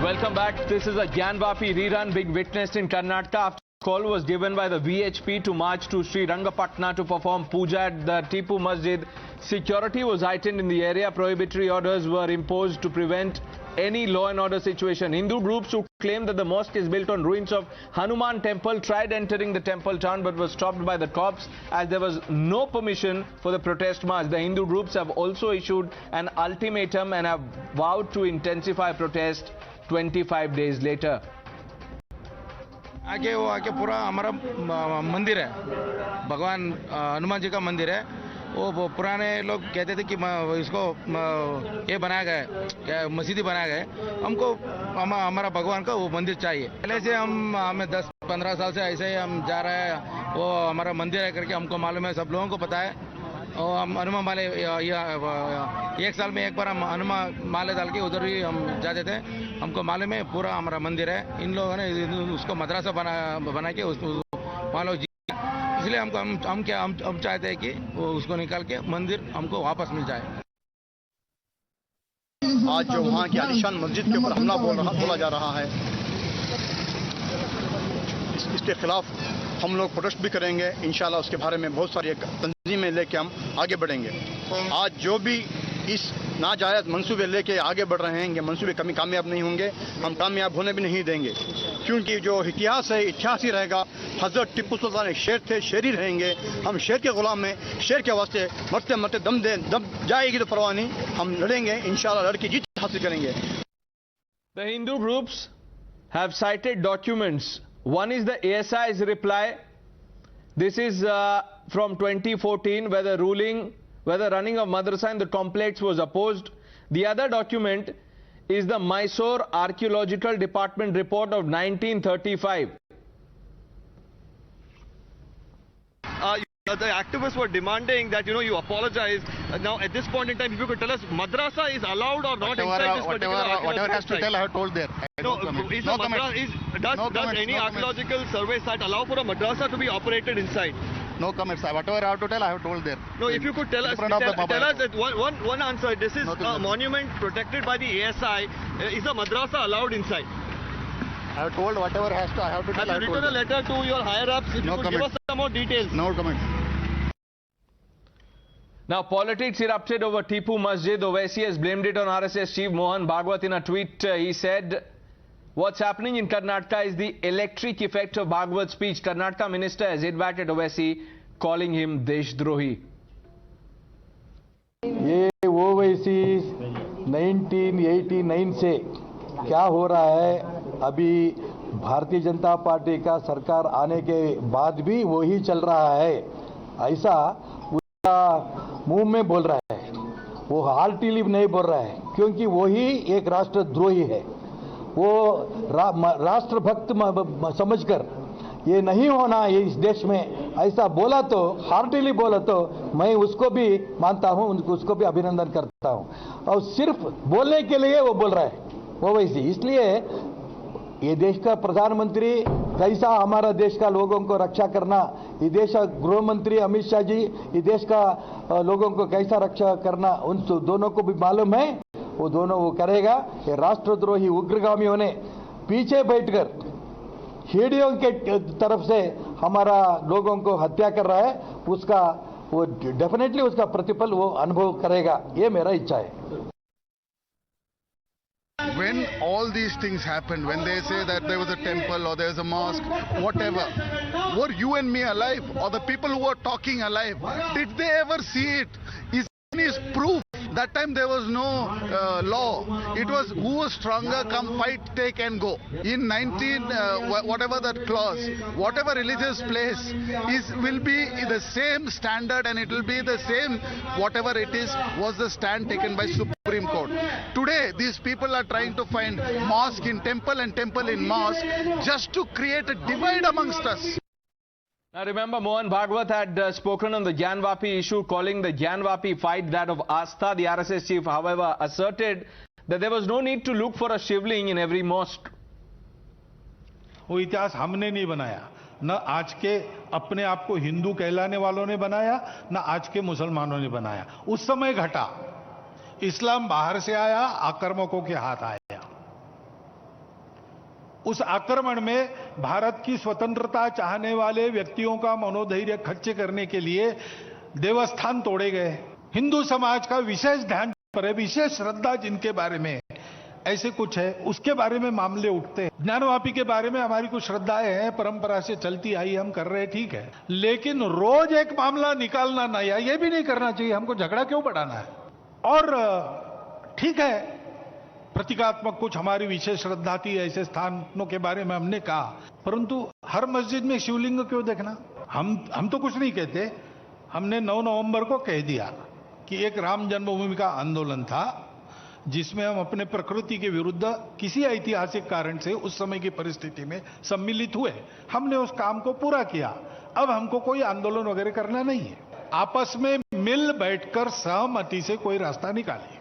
Welcome back. This is a Gyanvapi rerun being witnessed in Karnataka after call was given by the VHP to march to Srirangapatna to perform pooja at the Tipu Masjid. Security was heightened in the area. Prohibitory orders were imposed to prevent any law and order situation. Hindu groups who claim that the mosque is built on ruins of Hanuman temple tried entering the temple town but was stopped by the cops as there was no permission for the protest march. The Hindu groups have also issued an ultimatum and have vowed to intensify protest 25 days later. आगे पूरा हमारा मंदिर है, भगवान हनुमान जी का मंदिर है। वो पुराने लोग कहते थे कि इसको ये बनाया गया है, क्या मस्जिद बनाया गया है। हमको हमारा भगवान का वो मंदिर चाहिए। पहले से हमें 10-15 साल से ऐसे ही हम जा रहे हैं। वो हमारा मंदिर है करके हमको मालूम है, सब लोगों को पता है। और हम हनुमान माले एक साल में एक बार हम हनुमान माले डाल के उधर ही हम जाते थे। हमको मालूम है पूरा हमारा मंदिर है। इन लोगों ने उसको मद्रासा बना के वहाँ लोग, इसलिए हम चाहते हैं कि वो उसको निकाल के मंदिर हमको वापस मिल जाए। आज जो वहाँ की आलिशान मस्जिद के ऊपर हमला बोला जा रहा है, इसके खिलाफ हम लोग प्रोटेस्ट भी करेंगे। इंशाल्लाह उसके बारे में बहुत सारी तंजीमें लेके हम आगे बढ़ेंगे। आज जो भी इस नाजायज मंसूबे लेके आगे बढ़ रहे हैं, ये मंसूबे कभी कामयाब नहीं होंगे। हम कामयाब होने भी नहीं देंगे, क्योंकि जो इतिहास है इतिहास ही रहेगा। हजरत टिप्पू सुल्तान एक शेर थे, शेर ही रहेंगे। हम शेर के गुलाम में, शेर के वास्ते मरते मरते दम जाएगी तो परवाह नहीं, हम लड़ेंगे। इंशाल्लाह लड़के जीत हासिल करेंगे। The Hindu groups have cited documents. One is the ASI's reply. This is from 2014, where running of madrassa in the complex was opposed. The other document is the Mysore Archaeological Department report of 1935. The activists were demanding that you apologize. Now at this point in time, if you could tell us, madrasa is allowed or not inside this particular whatever has to tell, I have told there. Does any archaeological survey site allow for a madrasa to be operated inside? No comments. Whatever I have to tell, I have told there. No, if you could tell us that one answer. This is a monument protected by the ASI. Is a madrasa allowed inside? I have told whatever I have to tell. Have you written a letter to your higher ups? If you could give us some more details. No comment. Now, politics erupted over Tipu Masjid. Owaisi has blamed it on RSS chief Mohan Bhagwat. In a tweet, he said, "What's happening in Karnataka is the electric effect of Bhagwat's speech." Karnataka minister has hit back at Owaisi, calling him Deshdrohi. ये ओवैसी 1989 से क्या हो रहा है, अभी Bharatiya Janata party का सरकार आने के बाद भी वही चल रहा है। ऐसा उसका मुंह में बोल रहा है, वो हार्टिली नहीं बोल रहा है, क्योंकि वही एक राष्ट्रद्रोही है। वो राष्ट्रभक्त समझकर ये नहीं होना ये इस देश में ऐसा बोला तो, हार्टिली बोला तो मैं उसको भी मानता हूं, उसको भी अभिनंदन करता हूं। और सिर्फ बोलने के लिए वो बोल रहा है वो वैसी। इसलिए ये देश का प्रधानमंत्री कैसा हमारा देश का लोगों को रक्षा करना, ये देश का गृह मंत्री अमित शाह जी ये देश का लोगों को कैसा रक्षा करना, उन दोनों को भी मालूम है। वो दोनों वो करेगा। ये राष्ट्रद्रोही उग्रगामियों ने पीछे बैठकर हीडियों के तरफ से हमारा लोगों को हत्या कर रहा है, उसका वो डेफिनेटली उसका प्रतिफल वो अनुभव करेगा, ये मेरा इच्छा है। When all these things happened, when they say that there was a temple or there was a mosque, whatever, were you and me alive, or the people who were talking alive? Did they ever see it? Is proof. That time there was no law. It was who was stronger, come fight, take and go. In whatever that clause, whatever religious place will be the same standard, and it will be the same whatever it is was the stand taken by Supreme Court. Today these people are trying to find mosque in temple and temple in mosque just to create a divide amongst us. Now remember, Mohan Bhagwat had spoken on the Gyanvapi issue, calling the Gyanvapi fight that of Astha. The RSS chief, however, asserted that there was no need to look for a shivling in every mosque. वो इतिहास हमने नहीं बनाया, न आज के अपने आप को हिंदू कहलाने वालों ने बनाया, न आज के मुसलमानों ने बनाया। उस समय घटा, इस्लाम बाहर से आया, आक्रामकों के हाथ आया। उस आक्रमण में भारत की स्वतंत्रता चाहने वाले व्यक्तियों का मनोधैर्य खच्चे करने के लिए देवस्थान तोड़े गए। हिंदू समाज का विशेष ध्यान पर है, विशेष श्रद्धा जिनके बारे में ऐसे कुछ है, उसके बारे में मामले उठते हैं। ज्ञानवापी के बारे में हमारी कुछ श्रद्धाएं हैं, परंपरा से चलती आई, हम कर रहे हैं, ठीक है, लेकिन रोज एक मामला निकालना नया, ये भी नहीं करना चाहिए। हमको झगड़ा क्यों बढ़ाना है? और ठीक है, प्रतीकात्मक कुछ हमारी विशेष श्रद्धा थी, ऐसे स्थानों के बारे में हमने कहा, परंतु हर मस्जिद में शिवलिंग क्यों देखना? हम तो कुछ नहीं कहते। हमने 9 नवंबर को कह दिया कि एक राम जन्मभूमि का आंदोलन था जिसमें हम अपने प्रकृति के विरुद्ध किसी ऐतिहासिक कारण से उस समय की परिस्थिति में सम्मिलित हुए। हमने उस काम को पूरा किया। अब हमको कोई आंदोलन वगैरह करना नहीं है। आपस में मिल बैठकर सहमति से कोई रास्ता निकालिए,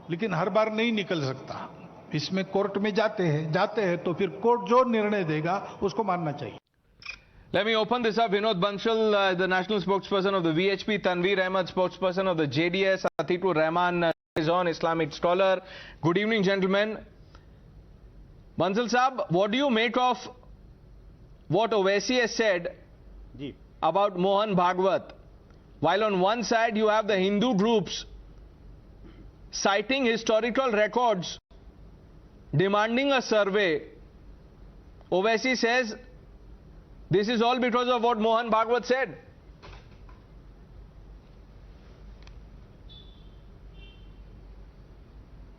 लेकिन हर बार नहीं निकल सकता। इसमें कोर्ट में जाते हैं तो फिर कोर्ट जो निर्णय देगा उसको मानना चाहिए। Let me open this up. Vinod Banshal, the national spokesperson of the VHP, Tanveer Ahmed, spokesperson of the JDS, Atikur Rahman is on, Islamic scholar. Good evening, gentlemen. Bansal Saab, what do you make of what Owaisi has said about Mohan Bhagwat? While on one side you have the Hindu groups citing historical records, demanding a survey, Owaisi says this is all because of what Mohan Bhagwat said.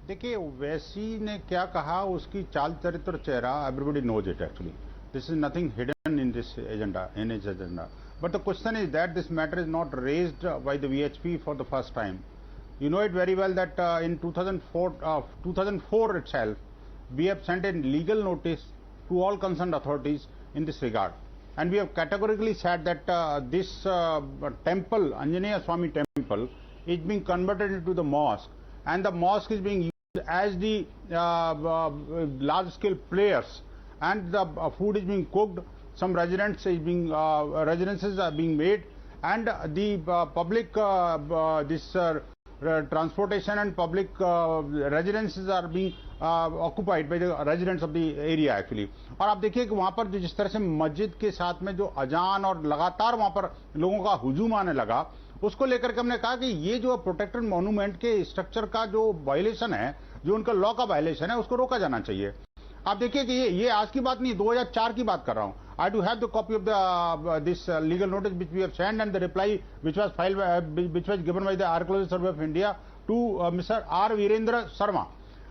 देखिए, ओवैसी ने क्या कहा, उसकी चाल चरित्र चेहरा, everybody knows it actually. This is nothing hidden in this agenda, in his agenda. But the question is that this matter is not raised by the VHP for the first time. You know it very well that in 2004 itself, we have sent a legal notice to all concerned authorities in this regard. And we have categorically said that this temple, Anjaneya Swami temple, is being converted into the mosque, and the mosque is being used as the large-scale players, and the food is being cooked. Some residences are being made, and the public transportation and public residences are being occupied by the residents of the area actually. और आप देखिए कि वहाँ पर जिस तरह से मस्जिद के साथ में जो अजान और लगातार वहाँ पर लोगों का हुजूम आने लगा, उसको लेकर के हमने कहा कि ये जो प्रोटेक्टेड मॉन्यूमेंट के स्ट्रक्चर का जो वायलेशन है, जो उनका लॉ का वायलेशन है, उसको रोका जाना चाहिए। आप देखिए कि ये आज की बात नहीं, 2004 की बात कर रहा हूँ। I do have the copy of this legal notice which we have sent, and the reply which was filed which was given by the Archaeological Survey of India to Mr. R. Virendra Sharma.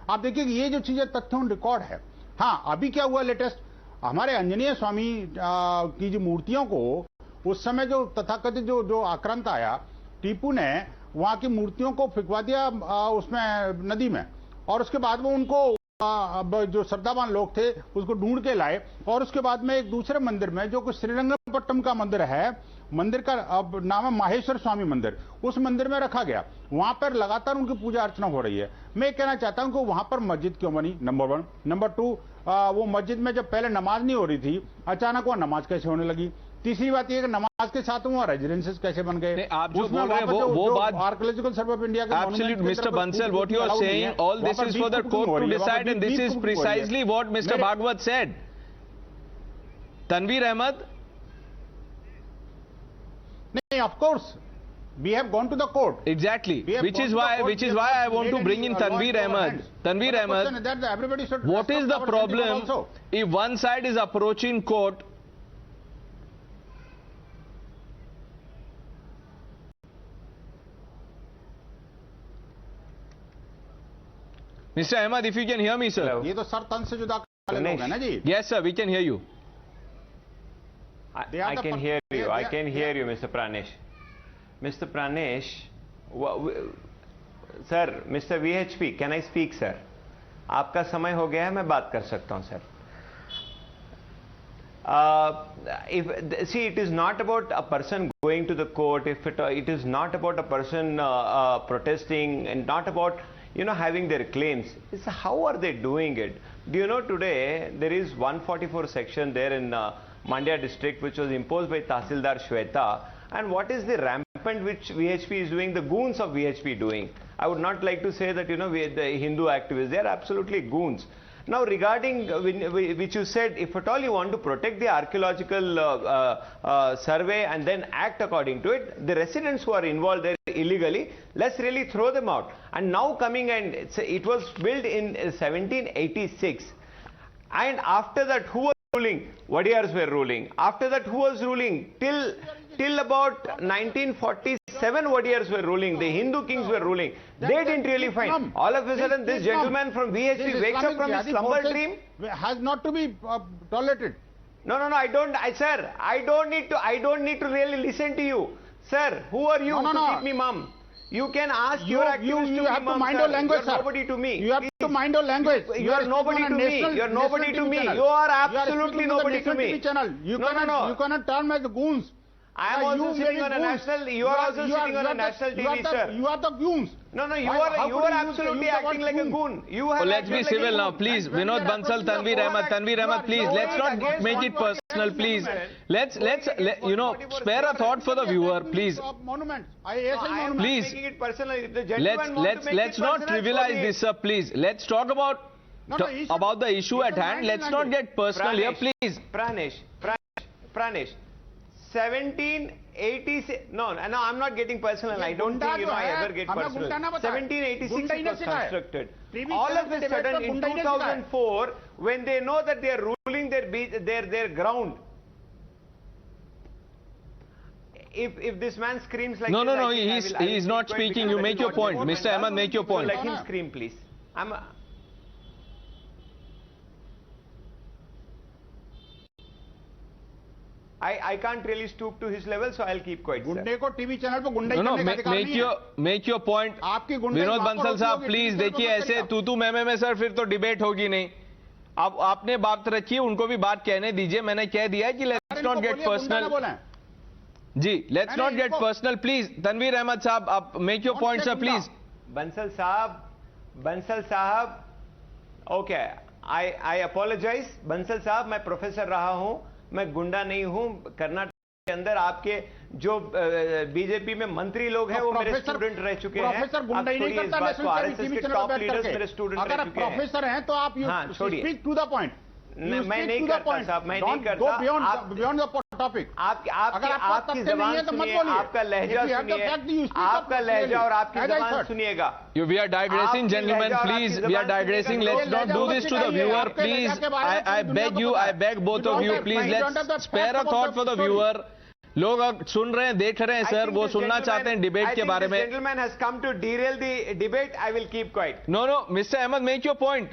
आप देखिए कि ये जो चीजें तथ्य on record है। हाँ, अभी क्या हुआ लेटेस्ट, हमारे अंजनेय स्वामी की जो मूर्तियों को उस समय जो तथाकथित जो आक्रांत आया, टीपू ने वहां की मूर्तियों को फिकवा दिया उसमें नदी में, और उसके बाद में उनको जो श्रद्धावान लोग थे उसको ढूंढ के लाए, और उसके बाद में एक दूसरे मंदिर में जो कुछ श्रीरंगपट्टनम का मंदिर है, मंदिर का अब नाम है माहेश्वर स्वामी मंदिर, उस मंदिर में रखा गया। वहां पर लगातार उनकी पूजा अर्चना हो रही है। मैं कहना चाहता हूं कि वहां पर मस्जिद क्यों बनी, नंबर 1। नंबर 2, वो मस्जिद में जब पहले नमाज नहीं हो रही थी, अचानक वहां नमाज कैसे होने लगी? तीसरी बात यह कि नमाज के साथ वहां रेजिडेंसेस कैसे बन गए? आप जो बोल रहे हैं वो बात आर्कियोलॉजिकल सर्वे ऑफ इंडिया का Absolutely, Mr. Bansal, what you are saying, all this is for the court to decide, and this is precisely what Mr. Bhagwat said. Tanveer Ahmed? No, of course, we have gone to the court. Exactly, which is why I want to bring in Tanveer Ahmed. Tanveer Ahmed, what is the problem if one side is approaching court? Mr. Ahmed, if you can hear me, sir. ये तो sir तन से जुदा लोग हैं ना जी। Yes, sir, we can hear you. I can hear you. I can hear you, Mr. Pranesh. Mr. Pranesh, sir, Mr. VHP, can I speak, sir? आपका समय हो गया है, मैं बात कर सकता हूं, sir. See, it is not about a person going to the court. It is not about a person protesting, and not about having their claims. It's how are they doing it? Do you know today there is 144 section there in Mandya district which was imposed by Tahsildar Shweta, and what is the rampant which VHP is doing, the goons of VHP doing? I would not like to say that the Hindu activists, they are absolutely goons. Now regarding which you said, if at all you want to protect the archaeological survey and then act according to it, the residents who are involved there illegally, let's really throw them out. And now coming, and it was built in 1786. And after that, who was ruling? Wadiyars were ruling. After that, who was ruling? Till about 1947, Wadiyars were ruling. The Hindu kings were ruling. They didn't really find. All of a sudden, this gentleman from VHP wakes up from his slumber dream. Has not to be tolerated. No, I don't, sir. I don't need to really listen to you, sir. Who are you to keep me mum? You can ask your activists to have to mind your language, sir. Nobody to me. You have to mind your language. You are nobody to me. You are nobody to me. You are absolutely nobody to me. You cannot turn me as goons. I am also sitting on a national. You are also sitting on a national TV, sir. You are the goons. No, you are absolutely acting like a goon. You have. Let's be civil now, please. Vinod Bansal, Tanveer Ahmed, please. Let's not make it personal, please. Let's spare a thought for the viewer, please. Please. Let's not trivialize this, sir. Please. Let's talk about the issue at hand. Let's not get personal here, please. Pranesh. 1786. No, I'm not getting personal. I don't think I ever get personal. 1786 it was constructed. All of a sudden in 2004, when they know that they are ruling their ground, if this man screams like no, he's not speaking. You make your point, Mr. Ahmed. Make your point. Let him scream, please. I can't really stoop to his level, so I'll keep quiet. गुंडे को TV channel पे गुंडे make your point. Vinod Bansal साहब, please देखिए, ऐसे तू मैं में सर फिर तो डिबेट होगी नहीं. अब आपने बात रखी है, उनको भी बात कहने दीजिए. मैंने कह दिया है कि लेट्स नॉट गेट पर्सनल. जी, let's not get personal, please. Tanvir Ahmad साहब, आप make your point sir, please. Bansal साहब, ओके, आई अपोलोजाइज. बंसल साहब, मैं प्रोफेसर रहा हूं, मैं गुंडा नहीं हूं. कर्नाटक के अंदर आपके जो बीजेपी में मंत्री लोग हैं वो मेरे स्टूडेंट रह चुके हैं. प्रोफेसर गुंडा ही नहीं करता. आरएसएस के टॉप लीडर्स मेरे स्टूडेंट रह चुके हैं. प्रोफेसर हैं तो आप स्पीक टू द पॉइंट. मैं नहीं करता साहब, मैं नहीं करता. Beyond the topic. आपकी जबान सुनिए, आपका लहजा सुनिए, आपका लहजा और आपकी जबान सुनिएगा. We are digressing, gentlemen. Please, we are digressing. Let's not do this to the viewer, please. I beg both of you, please. Let's spare a thought for the viewer. लोग अब सुन रहे हैं, देख रहे हैं सर, वो सुनना चाहते हैं डिबेट के बारे में. Gentleman has come to derail the debate. I will keep quiet. No, Mr. Ahmed, make your point.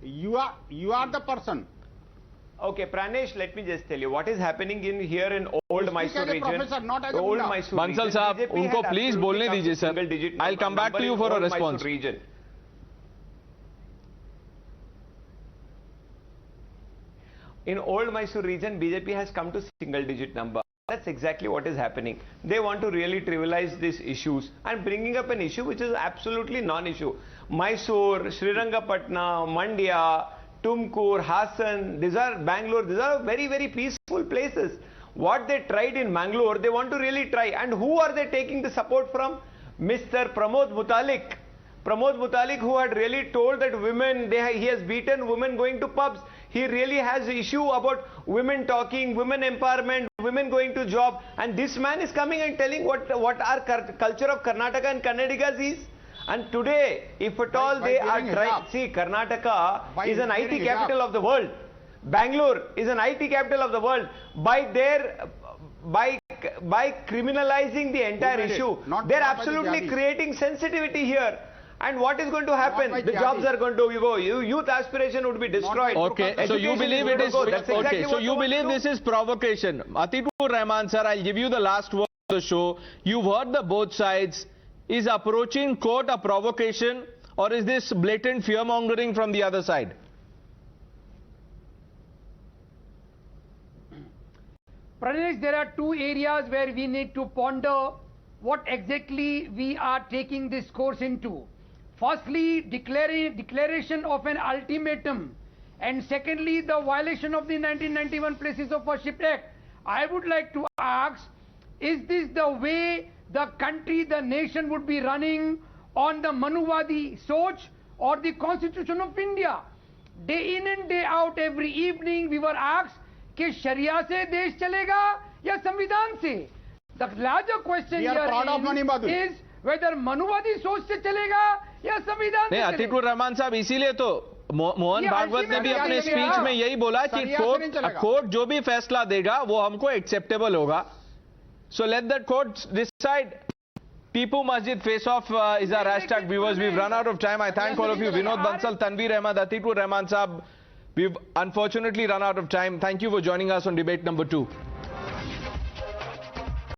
You are the person. Okay, Pranesh, let me just tell you what is happening here in old Mysore region. Old Mysore Bansal साहब, उनको please बोलने दीजिए sir. I'll come back to you for a response. In old Mysore region, BJP has come to single-digit number. That's exactly what is happening. They want to really trivialize these issues and bringing up an issue which is absolutely non-issue. Mysore, Srirangapatna, Mandya, Tumkur, Hassan, Bangalore, these are very, very peaceful places. What they tried in Bangalore, they want to really try. And who are they taking the support from? Mr. Pramod Mutalik. Pramod Mutalik, who had really told that women, he has beaten women going to pubs. He really has an issue about women talking, women empowerment, women going to job. And this man is coming and telling what our culture of Karnataka and Kannadigas is. And today, if at all they are trying, see, Karnataka is an IT capital of the world. Bangalore is an IT capital of the world. By criminalizing the entire issue, they're absolutely creating sensitivity here. And what is going to happen? The jobs are going to go. Youth aspiration would be destroyed. Okay, so you believe it is okay. So you believe this is provocation. Atikur Rahman sir, I'll give you the last word of the show. You've heard the both sides. Is approaching court a provocation, or is this blatant fear-mongering from the other side? Pranesh, there are two areas where we need to ponder what exactly we are taking this course into. Firstly, declaration of an ultimatum, and secondly, the violation of the 1991 Places of Worship Act. I would like to ask, is this the way the country, the nation would be running on the Manuvadi Soch, or the Constitution of India. Day in and day out, every evening, we were asked कि शरिया से देश चलेगा या संविधान से. The larger question here is whether मनुवादी सोच से चलेगा या संविधान से. अतीकुर रहमान साहब, इसीलिए तो मोहन भागवत ने भी अपने स्पीच में यही बोला कि कोर्ट जो भी फैसला देगा वो हमको एक्सेप्टेबल होगा. So let the court decide. Tipu Masjid face-off is our hashtag. Viewers, we've run out of time. I thank all of you. Vinod Bansal, Tanveer Ahmed, Atikur Rahman Saab. We've unfortunately run out of time. Thank you for joining us on debate number 2.